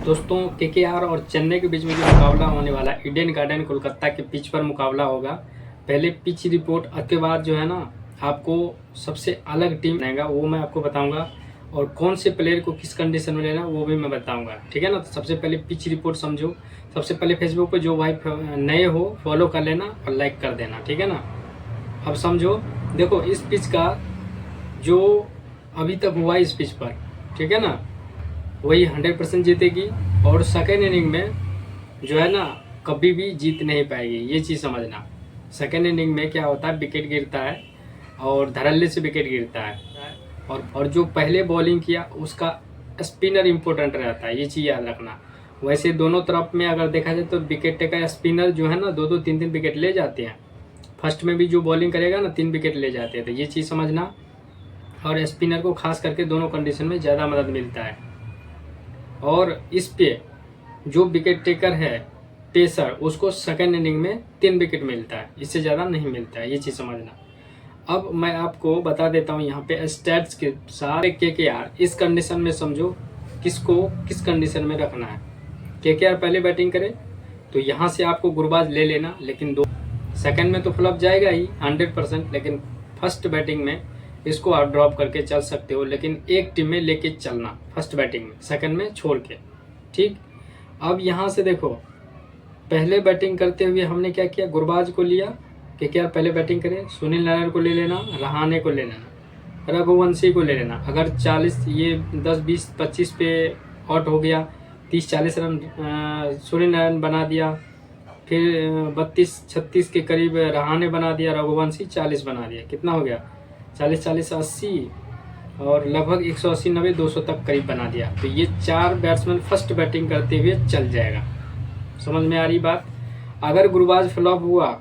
दोस्तों केकेआर और चेन्नई के बीच में जो मुकाबला होने वाला है, ईडन गार्डन कोलकाता के पिच पर मुकाबला होगा। पहले पिच रिपोर्ट, उसके बाद जो है ना आपको सबसे अलग टीम रहेगा वो मैं आपको बताऊंगा, और कौन से प्लेयर को किस कंडीशन में लेना वो भी मैं बताऊंगा। ठीक है ना। तो सबसे पहले पिच रिपोर्ट समझो। सबसे पहले फेसबुक पे जो भाई नए हो फॉलो कर लेना और लाइक कर देना। ठीक है ना। अब समझो, देखो इस पिच का जो अभी तक हुआ इस पिच पर, ठीक है ना, वही 100% जीतेगी। और सेकेंड इनिंग में जो है ना कभी भी जीत नहीं पाएगी, ये चीज़ समझना। सेकेंड इनिंग में क्या होता है, विकेट गिरता है और धड़ल्ले से विकेट गिरता है, और जो पहले बॉलिंग किया उसका स्पिनर इम्पोर्टेंट रहता है, ये चीज़ याद रखना। वैसे दोनों तरफ में अगर देखा जाए तो विकेट टेकर स्पिनर जो है ना 2-2 3-3 विकेट ले जाते हैं। फर्स्ट में भी जो बॉलिंग करेगा ना 3 विकेट ले जाते हैं, तो ये चीज़ समझना। और स्पिनर को खास करके दोनों कंडीशन में ज़्यादा मदद मिलता है। और इस पे जो विकेट टेकर है पेसर, उसको सेकेंड इनिंग में 3 विकेट मिलता है, इससे ज़्यादा नहीं मिलता है, ये चीज़ समझना। अब मैं आपको बता देता हूँ यहाँ पे स्टैट्स के सारे केकेआर इस कंडीशन में समझो किसको किस कंडीशन में रखना है। केकेआर पहले बैटिंग करे तो यहाँ से आपको गुरबाज ले लेना, लेकिन सेकंड में तो फ्लॉप जाएगा ही 100%, लेकिन फर्स्ट बैटिंग में इसको आप ड्रॉप करके चल सकते हो, लेकिन एक टीम में लेके चलना फर्स्ट बैटिंग में, सेकंड में छोड़ के। ठीक। अब यहाँ से देखो, पहले बैटिंग करते हुए हमने क्या किया, गुरबाज को लिया। केकेआर पहले बैटिंग करे, सुनील नारायण को ले लेना, रहाणे को ले लेना, रघुवंशी को ले लेना। अगर 40 ये 10 20 25 पे आउट हो गया, 30-40 रन सुनील नारायण बना दिया, फिर 32-36 के करीब रहाणे बना दिया, रघुवंशी 40 बना दिया, कितना हो गया 40-40-80, और लगभग 180-90-200 तक करीब बना दिया। तो ये 4 बैट्समैन फर्स्ट बैटिंग करते हुए चल जाएगा। समझ में आ रही बात। अगर गुरबाज फ्लॉप हुआ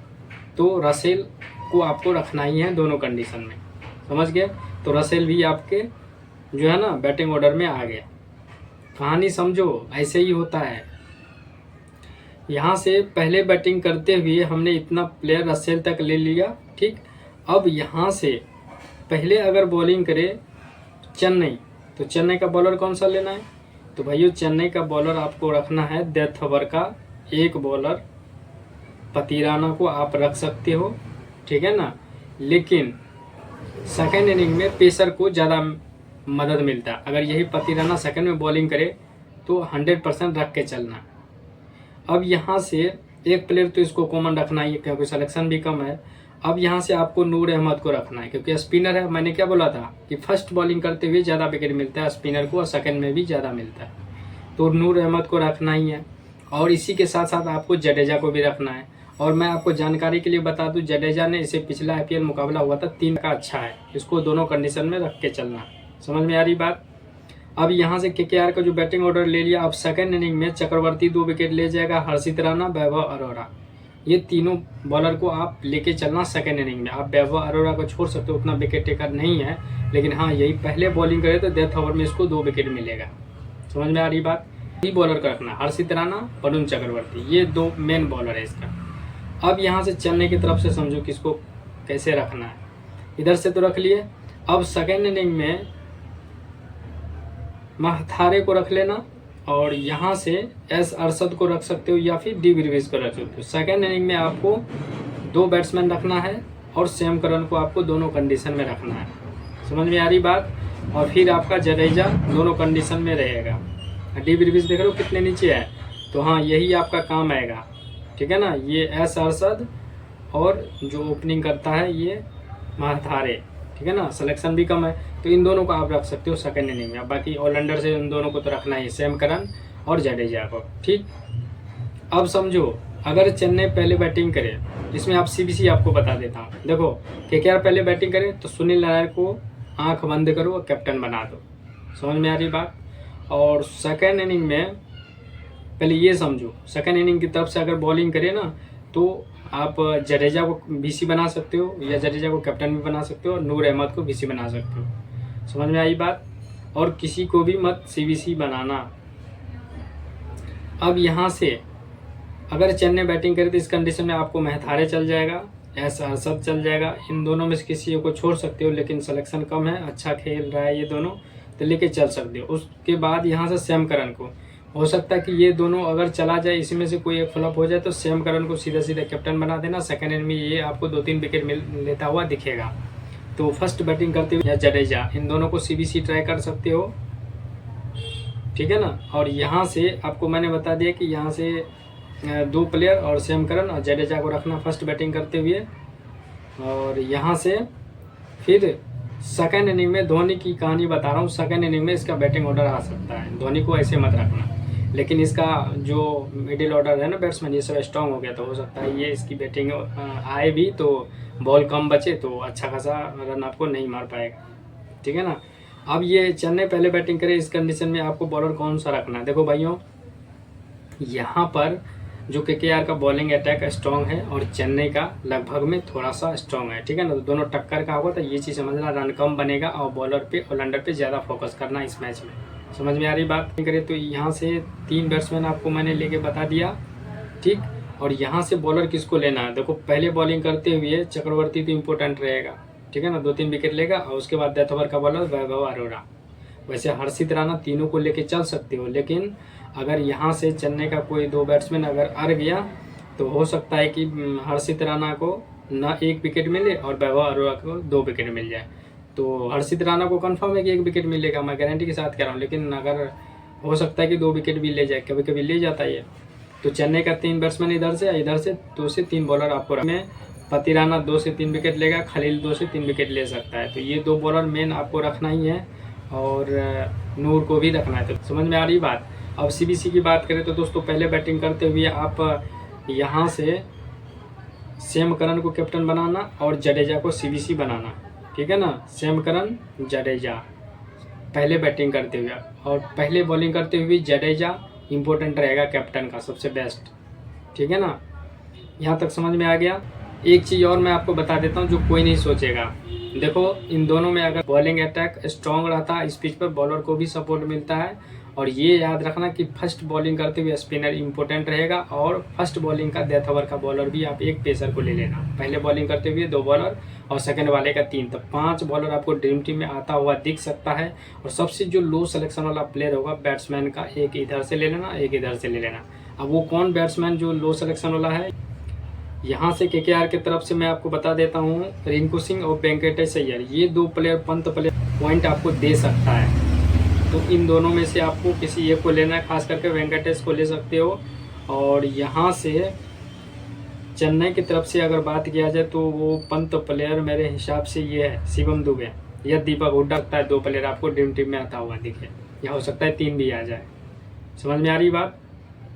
तो रसेल को आपको रखना ही है दोनों कंडीशन में, समझ गए। तो रसेल भी आपके जो है ना बैटिंग ऑर्डर में आ गया। कहानी समझो, ऐसे ही होता है। यहाँ से पहले बैटिंग करते हुए हमने इतना प्लेयर रसेल तक ले लिया। ठीक। अब यहाँ से पहले अगर बॉलिंग करे चेन्नई, तो चेन्नई का बॉलर कौन सा लेना है, तो भाइयों चेन्नई का बॉलर आपको रखना है डेथ ओवर का एक बॉलर पतिराना को आप रख सकते हो। ठीक है ना। लेकिन सेकेंड इनिंग में पेसर को ज़्यादा मदद मिलता है। अगर यही पतिराना सेकेंड में बॉलिंग करे तो 100% रख के चलना। अब यहाँ से एक प्लेयर तो इसको कॉमन रखना ही है क्योंकि सिलेक्शन भी कम है। अब यहाँ से आपको नूर अहमद को रखना है क्योंकि स्पिनर है। मैंने क्या बोला था कि फर्स्ट बॉलिंग करते हुए ज़्यादा विकेट मिलता है स्पिनर को, और सेकंड में भी ज़्यादा मिलता है, तो नूर अहमद को रखना ही है। और इसी के साथ साथ आपको जडेजा को भी रखना है। और मैं आपको जानकारी के लिए बता दूं, जडेजा ने इसे पिछला IPL मुकाबला हुआ था 3 का अच्छा है, इसको दोनों कंडीशन में रख के चलना। समझ में आ रही बात। अब यहाँ से केकेआर का जो बैटिंग ऑर्डर ले लिया। अब सेकंड इनिंग में चक्रवर्ती 2 विकेट ले जाएगा, हर्षित राणा, वैभव अरोड़ा, ये तीनों बॉलर को आप लेके चलना सेकंड इनिंग में। आप वैभव अरोड़ा को छोड़ सकते हो, उतना विकेट टेकर नहीं है, लेकिन हाँ यही पहले बॉलिंग करे तो डेथ ओवर में इसको 2 विकेट मिलेगा। समझ में आ रही बात। ये बॉलर का रखना हर्षित राणा, वरुण चक्रवर्ती, ये 2 मेन बॉलर है इसका। अब यहाँ से चेन्नई की तरफ से समझो किसको कैसे रखना है। इधर से तो रख लिए। अब सेकेंड इनिंग में महथारे को रख लेना, और यहाँ से एस अरशद को रख सकते हो या फिर डी विलियर्स को रख सकते हो। सेकेंड इनिंग में आपको 2 बैट्समैन रखना है और सैम करन को आपको दोनों कंडीशन में रखना है। समझ में आ रही बात। और फिर आपका जडेजा दोनों कंडीशन में रहेगा। डी विलियर्स देख रहे हो कितने नीचे है, तो हाँ यही आपका काम आएगा। ठीक है ना। ये एस अरशद और जो ओपनिंग करता है ये महथारे। ठीक है ना। सिलेक्शन भी कम है, तो इन दोनों को आप रख सकते हो सेकंड इनिंग में। बाकी ऑलराउंडर से इन दोनों को तो रखना ही, सैम करन और जडेजा को। ठीक। अब समझो अगर चेन्नई पहले बैटिंग करे, इसमें आप CBC आपको बता देता हूँ। देखो केकेआर पहले बैटिंग करे तो सुनील नारायण को आंख बंद करो और कैप्टन बना दो। समझ में आ रही बात। और सेकेंड इनिंग में पहले ये समझो, सेकेंड इनिंग की तरफ से अगर बॉलिंग करे ना तो आप जडेजा को VC बना सकते हो, या जडेजा को कैप्टन भी बना सकते हो, और नूर अहमद को VC बना सकते हो। समझ में आई बात। और किसी को भी मत CBC बनाना। अब यहाँ से अगर चेन्नई बैटिंग करे तो इस कंडीशन में आपको महथारे चल जाएगा, एस अरशद चल जाएगा। इन दोनों में से किसी को छोड़ सकते हो, लेकिन सिलेक्शन कम है, अच्छा खेल रहा है ये दोनों, तो लेके चल सकते हो। उसके बाद यहाँ से सैम करन को, हो सकता है कि ये दोनों अगर चला जाए, इसी में से कोई एक फ्लॉप हो जाए, तो सैम करन को सीधा सीधा कैप्टन बना देना। सेकंड इनिंग में ये आपको 2-3 विकेट लेता हुआ दिखेगा। तो फर्स्ट बैटिंग करते हुए या जडेजा, इन दोनों को सीबीसी ट्राई कर सकते हो, ठीक है ना। और यहाँ से आपको मैंने बता दिया कि यहाँ से 2 प्लेयर और सैम करन और जडेजा को रखना फर्स्ट बैटिंग करते हुए। और यहाँ से फिर सेकंड इनिंग में धोनी की कहानी बता रहा हूँ। सेकंड इनिंग में इसका बैटिंग ऑर्डर आ सकता है, धोनी को ऐसे मत रखना, लेकिन इसका जो मिडिल ऑर्डर है ना बैट्समैन, ये सब स्ट्रांग हो गया, तो हो सकता है ये इसकी बैटिंग आए भी तो बॉल कम बचे तो अच्छा खासा रन आपको नहीं मार पाएगा, ठीक है ना। अब ये चेन्नई पहले बैटिंग करे, इस कंडीशन में आपको बॉलर कौन सा रखना है। देखो भाइयों, यहाँ पर जो केकेआर का बॉलिंग अटैक स्ट्रॉन्ग है और चेन्नई का लगभग में थोड़ा सा स्ट्रॉन्ग है, ठीक है ना। तो दोनों टक्कर का होगा, तो ये चीज़ समझना, रन कम बनेगा और बॉलर पे ऑलराउंडर पे ज़्यादा फोकस करना इस मैच में। समझ में आ रही बात नहीं करे तो यहाँ से 3 बैट्समैन आपको मैंने लेके बता दिया, ठीक। और यहाँ से बॉलर किसको लेना है, देखो पहले बॉलिंग करते हुए चक्रवर्ती तो इम्पोर्टेंट रहेगा, ठीक है ना, 2-3 विकेट लेगा। और उसके बाद डेथ ओवर का बॉलर वैभव अरोड़ा। वैसे हर्षित राणा तीनों को लेके चल सकते हो, लेकिन अगर यहाँ से चेन्नई का कोई 2 बैट्समैन अगर अड़ गया तो हो सकता है कि हर्षित राणा को ना 1 विकेट मिले और वैभव अरोड़ा को 2 विकेट मिल जाए। तो हर्षित राणा को कंफर्म है कि 1 विकेट मिलेगा, मैं गारंटी के साथ कह रहा हूँ, लेकिन अगर हो सकता है कि 2 विकेट भी ले जाए, कभी कभी ले जाता है। तो चेन्नई का 3 बैट्समैन इधर से 2 से 3 बॉलर आपको रखने। पति राणा 2 से 3 विकेट लेगा, खलील 2 से 3 विकेट ले सकता है। तो ये 2 बॉलर मेन आपको रखना ही है और नूर को भी रखना है। तो समझ में आ रही बात। अब सीबीसी की बात करें तो दोस्तों, पहले बैटिंग करते हुए आप यहाँ से सैम करन को कैप्टन बनाना और जडेजा को सीबीसी बनाना, ठीक है ना। सैम करन जडेजा पहले बैटिंग करते हुए, और पहले बॉलिंग करते हुए जडेजा इम्पोर्टेंट रहेगा कैप्टन का सबसे बेस्ट, ठीक है ना। यहाँ तक समझ में आ गया। एक चीज़ और मैं आपको बता देता हूँ जो कोई नहीं सोचेगा। देखो, इन दोनों में अगर बॉलिंग अटैक स्ट्रॉन्ग रहता है, इस पिच पर बॉलर को भी सपोर्ट मिलता है। और ये याद रखना कि फर्स्ट बॉलिंग करते हुए स्पिनर इंपॉर्टेंट रहेगा, और फर्स्ट बॉलिंग का डेथ ओवर का बॉलर भी आप 1 पेसर को ले लेना। पहले बॉलिंग करते हुए 2 बॉलर और सेकंड वाले का 3, तो 5 बॉलर आपको ड्रीम टीम में आता हुआ दिख सकता है। और सबसे जो लो सिलेक्शन वाला प्लेयर होगा बैट्समैन का, 1 इधर से ले लेना, 1 इधर से ले लेना। अब वो कौन बैट्समैन जो लो सिलेक्शन वाला है, यहाँ से केकेआर की तरफ से मैं आपको बता देता हूँ, रिंकू सिंह और वेंकटेश अय्यर, ये 2 प्लेयर पंत प्लेयर पॉइंट आपको दे सकता है। तो इन दोनों में से आपको किसी एक को लेना है, खास करके वेंकटेश को ले सकते हो। और यहाँ से चेन्नई की तरफ से अगर बात किया जाए तो वो पंत प्लेयर मेरे हिसाब से ये है शिवम दुबे या दीपक हुड्डा। लगता है 2 प्लेयर आपको ड्रीम टीम में आता हुआ दिखे, या हो सकता है 3 भी आ जाए। समझ में आ रही बात।